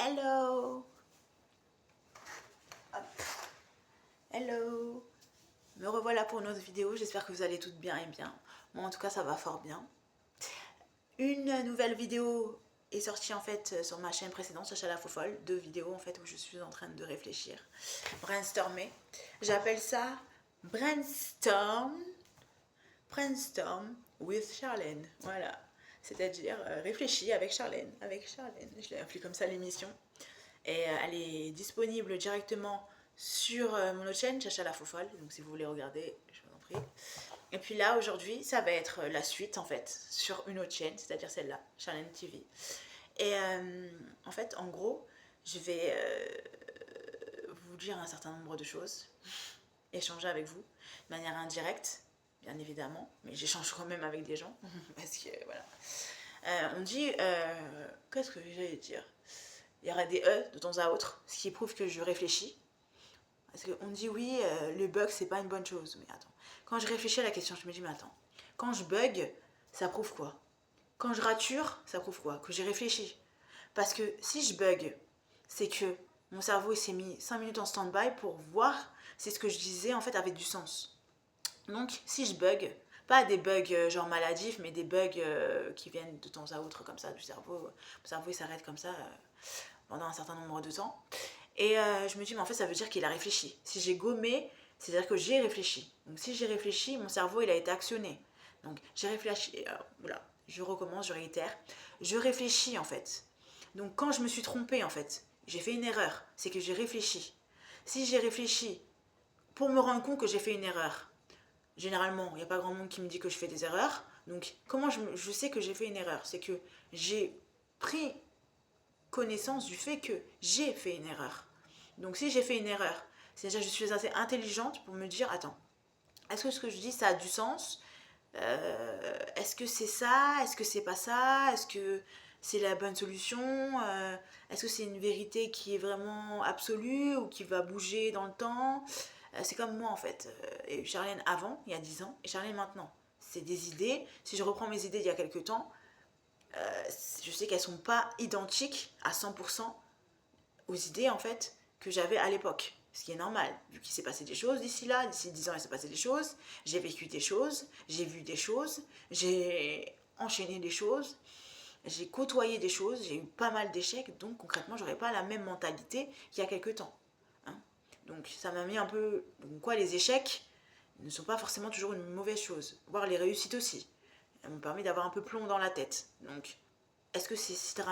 Hello. Hop. Hello. Me revoilà pour une autre vidéo, j'espère que vous allez toutes bien et bien. Moi en tout cas ça va fort bien. Une nouvelle vidéo est sortie en fait sur ma chaîne précédente, Chacha la Fofolle. 2 vidéos en fait où je suis en train de réfléchir, brainstormer. J'appelle ça brainstorm with Charlène, voilà. C'est-à-dire réfléchis avec Charlène, je l'ai appelé comme ça l'émission. Et elle est disponible directement sur mon autre chaîne, Chacha la Fofolle, donc si vous voulez regarder, je vous en prie. Et puis là, aujourd'hui, ça va être la suite en fait, sur une autre chaîne, c'est-à-dire celle-là, Charlène TV. Et en fait, en gros, je vais vous dire un certain nombre de choses, échanger avec vous, de manière indirecte, bien évidemment, mais j'échange quand même avec des gens, parce que voilà. On dit, qu'est-ce que j'allais dire? Il y aura des de temps à autre, ce qui prouve que je réfléchis. Parce qu'on dit oui, le bug c'est pas une bonne chose. Mais attends, quand je réfléchis à la question, je me dis mais attends, quand je bug, ça prouve quoi? Quand je rature, ça prouve quoi? Que j'ai réfléchi. Parce que si je bug, c'est que mon cerveau s'est mis 5 minutes en stand-by pour voir si ce que je disais en fait avait du sens. Donc si je bug, pas des bugs genre maladifs, mais des bugs qui viennent de temps à autre comme ça du cerveau. Mon cerveau il s'arrête comme ça pendant un certain nombre de temps. Et je me dis, mais en fait, ça veut dire qu'il a réfléchi. Si j'ai gommé, c'est-à-dire que j'ai réfléchi. Donc si j'ai réfléchi, mon cerveau, il a été actionné. Donc j'ai réfléchi, voilà, je recommence, je réitère. Je réfléchis, en fait. Donc quand je me suis trompée, en fait, j'ai fait une erreur, c'est que j'ai réfléchi. Si j'ai réfléchi pour me rendre compte que j'ai fait une erreur, généralement, il n'y a pas grand monde qui me dit que je fais des erreurs. Donc comment je sais que j'ai fait une erreur? C'est que j'ai pris connaissance du fait que j'ai fait une erreur. Donc si j'ai fait une erreur, c'est-à-dire que je suis assez intelligente pour me dire, attends, est-ce que ce que je dis, ça a du sens? Est-ce que c'est ça? Est-ce que c'est pas ça? Est-ce que c'est la bonne solution? Est-ce que c'est une vérité qui est vraiment absolue ou qui va bouger dans le temps? C'est comme moi en fait. Et Charlène avant, il y a 10 ans, et Charlène maintenant. C'est des idées. Si je reprends mes idées d'il y a quelques temps, je sais qu'elles sont pas identiques à 100% aux idées en fait que j'avais à l'époque. Ce qui est normal, vu qu'il s'est passé des choses d'ici là, d'ici 10 ans il s'est passé des choses, j'ai vécu des choses, j'ai vu des choses, j'ai enchaîné des choses, j'ai côtoyé des choses, j'ai eu pas mal d'échecs, donc concrètement j'aurais pas la même mentalité qu'il y a quelques temps. Hein. Donc ça m'a mis un peu... Donc quoi, les échecs ne sont pas forcément toujours une mauvaise chose, voire les réussites aussi. Elles m'ont permis d'avoir un peu plomb dans la tête. Donc est-ce que c'est si dramatique?